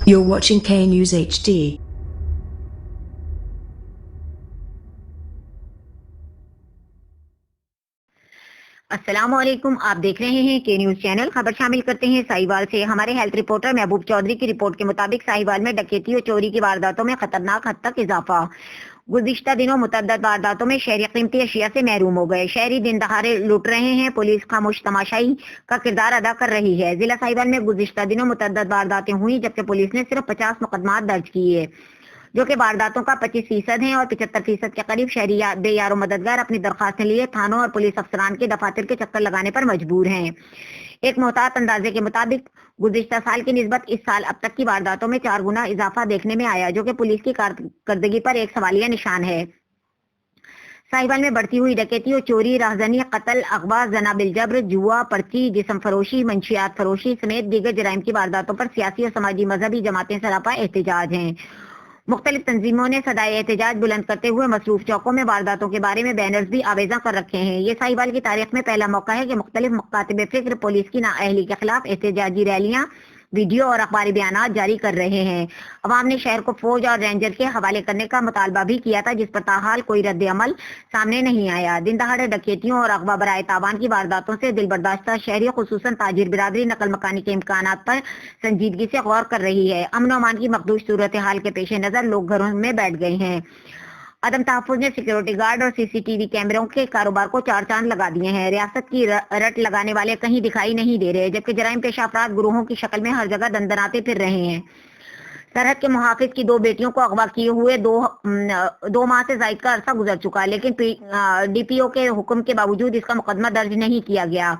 You're watching K News HD. अस्सलाम वालेकुम, आप देख रहे हैं के न्यूज चैनल। खबर शामिल करते हैं साहिवाल से। हमारे हेल्थ रिपोर्टर महबूब चौधरी की रिपोर्ट के मुताबिक साहिवाल में डकैती और चोरी की वारदातों में खतरनाक हद तक इजाफा। गुज़िश्ता दिनों मुतअद्दिद वारदातों में शहरी कीमती अशिया से महरूम हो गए। शहरी दिन दहाड़े लूट रहे हैं, पुलिस खामोश तमाशाई का किरदार अदा कर रही है। जिला साहिवाल में गुज़िश्ता दिनों मुतअद्दिद वारदातें हुई, जबकि पुलिस ने सिर्फ 50 मुकदमात दर्ज किए, जो कि वारदातों का 25% है, और 75% के करीब शहरी बेयारो मददगार अपनी दरखास्तें लिए थानों और पुलिस अफसरान के दफातर के चक्कर लगाने पर मजबूर हैं। एक मोहतात अंदाजे के मुताबिक गुज़िश्ता साल की निस्बत इस साल अब तक की वारदातों में 4 गुना इजाफा देखने में आया, जो कि पुलिस की कारकर्दगी पर एक सवालिया निशान है। साहिवाल में बढ़ती हुई डकैती और चोरी, राहजनी, कत्ल, अगवा, जना बिलजब्र, जुआ, पर्ची, जिस्म फरोशी, मंशियात फरोशी समेत दीगर जराइम की वारदातों पर सियासी और समाजी मजहबी जमातें सरापा एहतजाज हैं। मुख्तलिफ तंजीमों ने सदाए एहतजाज बुलंद करते हुए मसरूफ चौकों में वारदातों के बारे में बैनर्स भी आवेजा कर रखे हैं। ये साहिवाल की तारीख में पहला मौका है कि मुख्तलिफ मकातिब फिक्र पुलिस की नाअहली के खिलाफ एहतजाजी रैलियां, वीडियो और अखबारी बयानात जारी कर रहे हैं। अवाम ने शहर को फौज और रेंजर के हवाले करने का मुतालबा भी किया था, जिस पर ताहाल कोई रद्द अमल सामने नहीं आया। दिन दहाड़े डकैतियों और अगवा बराए तावान की वारदातों से दिलबर्दाश्ता शहरी, खुसूसन ताजिर बिरादरी, नकल मकानी के इम्कानात पर संजीदगी से गौर कर रही है। अमन अमान की मखदूश सूरत हाल के पेश नजर लोग घरों में बैठ गए हैं। अदम तहफ़्फ़ुज़ ने सिक्योरिटी गार्ड और सीसीटीवी कैमरों के कारोबार को 4 चांद लगा दिए हैं। रियासत की रट लगाने वाले कहीं दिखाई नहीं दे रहे, जबकि जराइम पेशा अफराद गुरोहों की शक्ल में हर जगह दंदनाते फिर रहे हैं। सरहद के मुहाफिज की 2 बेटियों को अगवा किए हुए दो माह से जायद का अरसा गुजर चुका, लेकिन डीपीओ के हुक्म के बावजूद इसका मुकदमा दर्ज नहीं किया गया।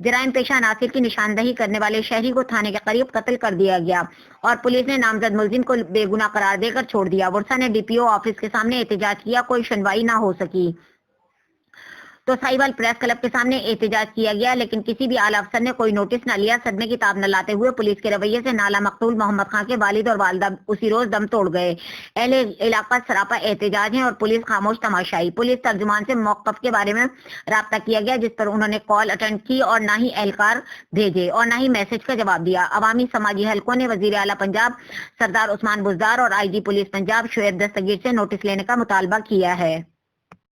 जराइम पेशा अनासिर की निशानदही करने वाले शहरी को थाने के करीब कत्ल कर दिया गया और पुलिस ने नामजद मुलजिम को बेगुनाह करार देकर छोड़ दिया। वर्षा ने डीपीओ ऑफिस के सामने एहतजाज किया, कोई सुनवाई ना हो सकी तो साहिवाल प्रेस क्लब के सामने एहतजाज किया गया, लेकिन किसी भी आला अफसर ने कोई नोटिस न लिया। सदमे की ताब न लाते हुए पुलिस के रवैये से नाला मकतूल मोहम्मद खान के वालिद और वालदा उसी रोज दम तोड़ गए। अहले इलाका सरापा एहतजाज है और पुलिस खामोश तमाशाई। पुलिस तर्जुमान से मौक़िफ़ के बारे में राब्ता किया गया, जिस पर उन्होंने कॉल अटेंड की और ना ही एहलकार भेजे और ना ही मैसेज का जवाब दिया। अवामी समाजी हलकों ने वजीर आला पंजाब सरदार उस्मान बुज़दार और IG पुलिस पंजाब शोएब दस्तगीर से नोटिस लेने का मुतालबा किया है।